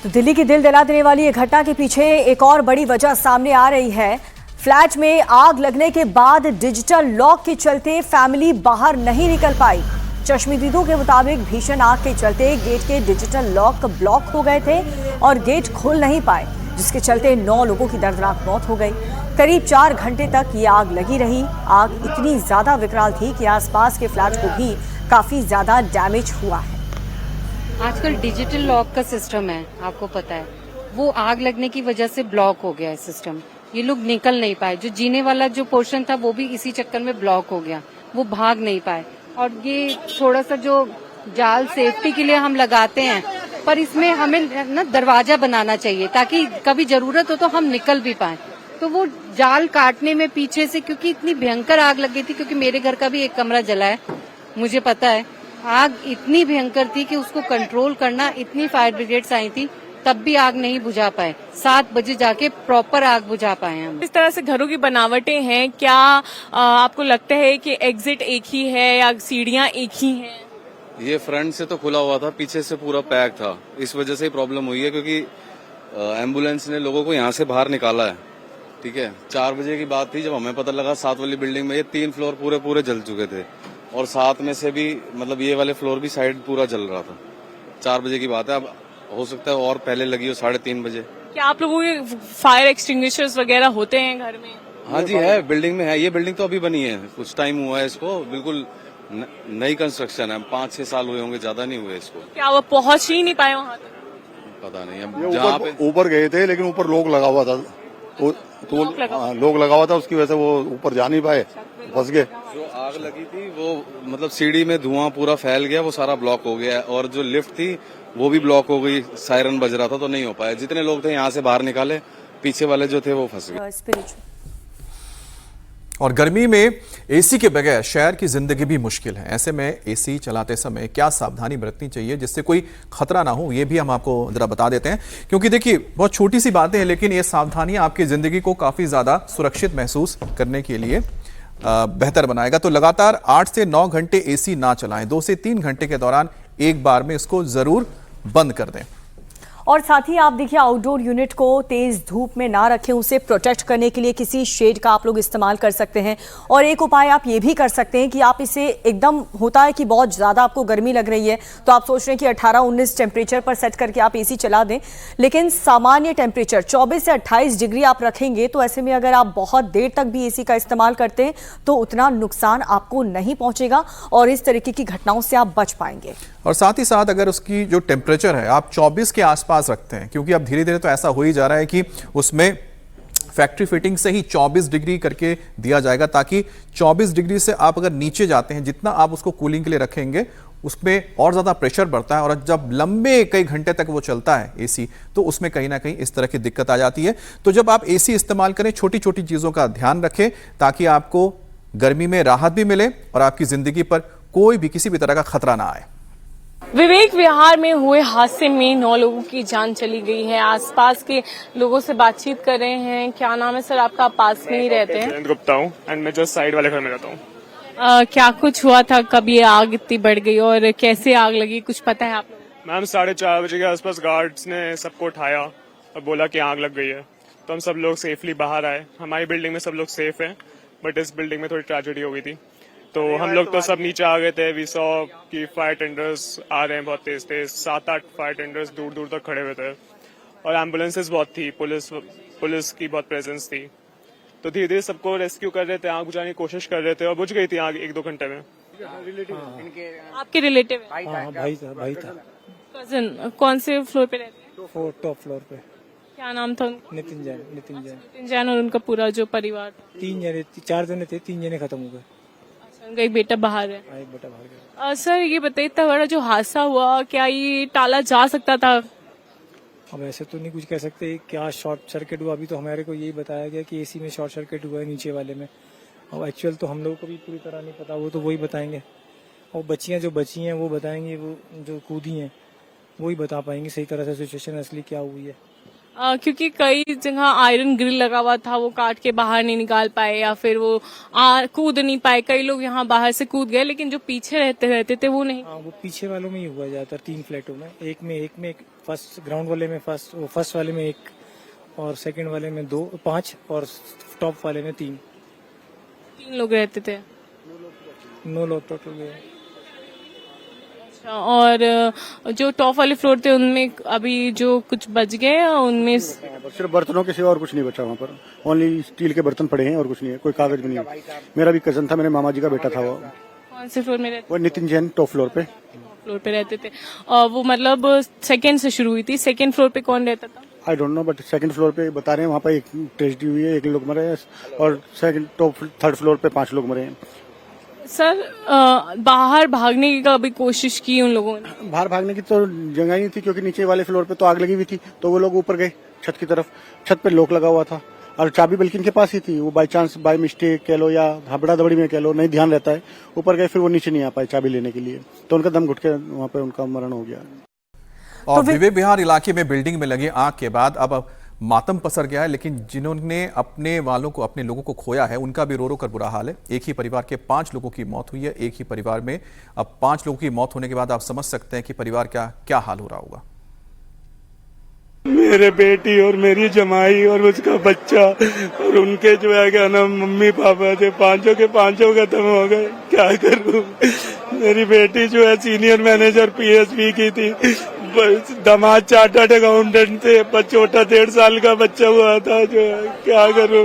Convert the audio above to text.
तो दिल्ली की दिल दिला देने वाली ये घटना के पीछे एक और बड़ी वजह सामने आ रही है। फ्लैट में आग लगने के बाद डिजिटल लॉक के चलते फैमिली बाहर नहीं निकल पाई। चश्मदीदों के मुताबिक भीषण आग के चलते गेट के डिजिटल लॉक ब्लॉक हो गए थे और गेट खुल नहीं पाए, जिसके चलते 9 लोगों की दर्दनाक मौत हो गई। करीब 4 घंटे तक ये आग लगी रही। आग इतनी ज्यादा विकराल थी कि आसपास के फ्लैट को भी काफी ज्यादा डैमेज हुआ है। आजकल डिजिटल लॉक का सिस्टम है, आपको पता है, वो आग लगने की वजह से ब्लॉक हो गया है सिस्टम। ये लोग निकल नहीं पाए। जो जीने वाला जो पोर्शन था वो भी इसी चक्कर में ब्लॉक हो गया, वो भाग नहीं पाए। और ये थोड़ा सा जो जाल सेफ्टी के लिए हम लगाते हैं, पर इसमें हमें ना दरवाजा बनाना चाहिए ताकि कभी जरूरत हो तो हम निकल भी पाए। तो वो जाल काटने में पीछे से, क्योंकि इतनी भयंकर आग लग गई थी, क्योंकि मेरे घर का भी एक कमरा जला है, मुझे पता है। आग इतनी भयंकर थी कि उसको कंट्रोल करना, इतनी फायर ब्रिगेड्स आई थी तब भी आग नहीं बुझा पाए। 7 बजे जाके प्रॉपर आग बुझा पाए हम। इस तरह से घरों की बनावटें हैं, क्या आपको लगता है कि एग्जिट एक ही है या सीढ़ियां एक ही हैं? ये फ्रंट से तो खुला हुआ था, पीछे से पूरा पैक था। इस वजह से ही प्रॉब्लम हुई है, क्योंकि एम्बुलेंस ने लोगों को यहाँ से बाहर निकाला है। ठीक है, 4 बजे की बात थी जब हमें पता लगा 7 वाली बिल्डिंग में ये 3 फ्लोर पूरे जल चुके थे और 7 में से भी मतलब ये वाले फ्लोर भी साइड पूरा जल रहा था। 4 बजे की बात है, अब हो सकता है और पहले लगी हो 3:30 बजे। क्या आप लोगों के फायर एक्सटिंग्विशर्स वगैरह होते हैं घर में? हाँ जी, है, बिल्डिंग में है। ये बिल्डिंग तो अभी बनी है, कुछ टाइम हुआ है इसको, बिल्कुल नई कंस्ट्रक्शन है। 5-6 साल हुए होंगे, ज्यादा नहीं हुए इसको। क्या वो पहुंच ही नहीं पाए वहां तक? पता नहीं। अब जहाँ पे ऊपर गए थे, लेकिन ऊपर लोग लगा हुआ था, लोग लगा हुआ था, उसकी वजह से वो ऊपर जा नहीं पाए, फंस गए। जो आग लगी थी वो मतलब सीढ़ी में धुआं पूरा फैल गया, वो सारा ब्लॉक हो गया। और जो लिफ्ट थी वो भी ब्लॉक हो गई, सायरन बज रहा था तो नहीं हो पाया। जितने लोग थे यहाँ से बाहर निकाले, पीछे वाले जो थे वो फंस गए। और गर्मी में एसी के बगैर शहर की जिंदगी भी मुश्किल है। ऐसे में एसी चलाते समय क्या सावधानी बरतनी चाहिए जिससे कोई खतरा ना हो, ये भी हम आपको जरा बता देते हैं। क्योंकि देखिए, बहुत छोटी सी बातें हैं, लेकिन ये सावधानियां आपकी जिंदगी को काफी ज्यादा सुरक्षित महसूस करने के लिए बेहतर बनाएगा। तो लगातार 8 से 9 घंटे एसी ना चलाएं। 2 से 3 घंटे के दौरान एक बार में इसको जरूर बंद कर दें। और साथ ही आप देखिए, आउटडोर यूनिट को तेज धूप में ना रखें। उसे प्रोटेक्ट करने के लिए किसी शेड का आप लोग इस्तेमाल कर सकते हैं। और एक उपाय आप ये भी कर सकते हैं कि आप इसे एकदम, होता है कि बहुत ज़्यादा आपको गर्मी लग रही है तो आप सोच रहे हैं कि 18-19 टेम्परेचर पर सेट करके आप एसी चला दें, लेकिन सामान्य टेम्परेचर 24 से 28 डिग्री आप रखेंगे। तो ऐसे में अगर आप बहुत देर तक भी एसी का इस्तेमाल करते हैं तो उतना नुकसान आपको नहीं पहुंचेगा और इस तरीके की घटनाओं से आप बच पाएंगे। और साथ ही साथ अगर उसकी जो टेम्परेचर है आप 24 के आसपास रखते हैं, क्योंकि अब धीरे धीरे तो ऐसा हो ही जा रहा है कि उसमें फैक्ट्री फिटिंग से ही 24 डिग्री करके दिया जाएगा, ताकि 24 डिग्री से आप अगर नीचे जाते हैं, जितना आप उसको कूलिंग के लिए रखेंगे उसमें और ज़्यादा प्रेशर बढ़ता है। और जब लंबे कई घंटे तक वो चलता है एसी, तो उसमें कहीं ना कहीं इस तरह की दिक्कत आ जाती है। तो जब आप एसी इस्तेमाल करें, छोटी छोटी चीज़ों का ध्यान रखें ताकि आपको गर्मी में राहत भी मिले और आपकी ज़िंदगी पर कोई भी किसी भी तरह का खतरा ना आए। विवेक विहार में हुए हादसे में 9 लोगों की जान चली गई है। आसपास के लोगों से बातचीत कर रहे हैं। क्या नाम है सर आपका? पास में ही रहते हैं? गुप्ता हूँ एंड मैं जस्ट साइड वाले घर में रहता हूँ। क्या कुछ हुआ था, कब ये आग इतनी बढ़ गई और कैसे आग लगी, कुछ पता है आप लोगों? मैम 4:30 बजे के आसपास गार्ड्स ने सबको उठाया और बोला कि आग लग गई है, तो हम सब लोग सेफली बाहर आए। हमारी बिल्डिंग में सब लोग सेफ हैं, बट इस बिल्डिंग में थोड़ी ट्रेजेडी हो गई थी, तो हम लोग तो सब नीचे आ गए थे। वी सॉ कि फायर टेंडर्स आ रहे हैं बहुत तेज तेज, 7-8 फायर टेंडर्स दूर दूर तक खड़े हुए थे और एम्बुलेंसेज बहुत थी, पुलिस की बहुत प्रेजेंस थी। तो धीरे धीरे सबको रेस्क्यू कर रहे थे, आग बुझाने की कोशिश कर रहे थे और बुझ गई थी आग 1-2 घंटे में। आपके रिलेटिव है? भाई था। कजिन? कौन से फ्लोर पे रहते हैं? टॉप फ्लोर पे। क्या नाम था उनका? नितिन जैन। नितिन जैन। और उनका पूरा जो परिवार? 4 जने थे, 3 जने खत्म हो गए। उनका एक बेटा बाहर है? एक बेटा बाहर गया। सर ये बताइए, इतना बड़ा जो हादसा हुआ, क्या ये टाला जा सकता था? अब ऐसे तो नहीं कुछ कह सकते क्या शॉर्ट सर्किट हुआ। अभी तो हमारे को यही बताया गया कि एसी में शॉर्ट सर्किट हुआ है नीचे वाले में। अब एक्चुअल तो हम लोगों को भी पूरी तरह नहीं पता, वो तो वही बताएंगे। और बच्चियां जो बची हैं वो बताएंगी, वो जो कूदी हैं वो ही बता पाएंगी सही तरह से सिचुएशन असली क्या हुई है। क्योंकि कई जगह आयरन ग्रिल लगा हुआ था, वो काट के बाहर नहीं निकाल पाए या फिर वो कूद नहीं पाए। कई लोग यहाँ बाहर से कूद गए, लेकिन जो पीछे रहते थे वो नहीं। हाँ, वो पीछे वालों में ही हुआ ज्यादातर, 3 फ्लैटों में, एक में फर्स्ट ग्राउंड वाले में फर्स्ट वाले में 1 और सेकंड वाले में 5 और टॉप वाले में 3 लोग रहते थे। 9 लोग टोटल गए। और जो टॉप वाले फ्लोर थे उनमें अभी जो कुछ बच गए या उनमें सिर्फ बर्तनों के सिवा और कुछ नहीं बचा वहाँ पर। ओनली स्टील के बर्तन पड़े हैं और कुछ नहीं है, कोई कागज भी नहीं है। मेरा भी कजन था, मेरे मामा जी का बेटा था। वो कौन से फ्लोर में रहते? वो नितिन जैन टॉप फ्लोर पे रहते थे। और वो मतलब सेकंड से शुरू हुई थी। सेकंड फ्लोर पे कौन रहता था? I don't know, but second floor पे बता रहे हैं वहाँ पर एक ट्रेजेडी हुई है, 1 लोग मरे हैं, और थर्ड फ्लोर पे 5 लोग मरे हैं। सर बाहर भागने की कभी कोशिश की उन लोगों ने? बाहर भागने की तो जगह ही नहीं थी, क्योंकि नीचे वाले फ्लोर पे तो आग लगी हुई थी, तो वो लोग ऊपर गए छत की तरफ। छत पे लॉक लगा हुआ था और चाबी बल्कि इनके पास ही थी। वो बाई चांस, बाय मिस्टेक कह लो या हबड़ा दबड़ी में कह लो, नहीं ध्यान रहता है, ऊपर गए, फिर वो नीचे नहीं आ पाए चाबी लेने के लिए, तो उनका दम घुट के वहाँ पे उनका मरण हो गया। और विवेक विहार इलाके में बिल्डिंग में लगी आग के बाद अब मातम पसर गया है, लेकिन जिन्होंने अपने वालों को, अपने लोगों को खोया है, उनका भी रो रो कर बुरा हाल है। एक ही परिवार के 5 लोगों की मौत हुई है। एक ही परिवार में अब 5 लोगों की मौत होने के बाद आप समझ सकते हैं कि परिवार का क्या हाल हो रहा होगा। मेरे बेटी और मेरी जमाई और उसका बच्चा और उनके जो है क्या नाम मम्मी पापा थे, 5 के 5 खत्म हो गए। क्या करूं? मेरी बेटी जो है सीनियर मैनेजर PSP की थी, दामाद चार्टर्ड अकाउंटेंट थे, छोटा 1.5 साल का बच्चा हुआ था। जो है क्या करूं?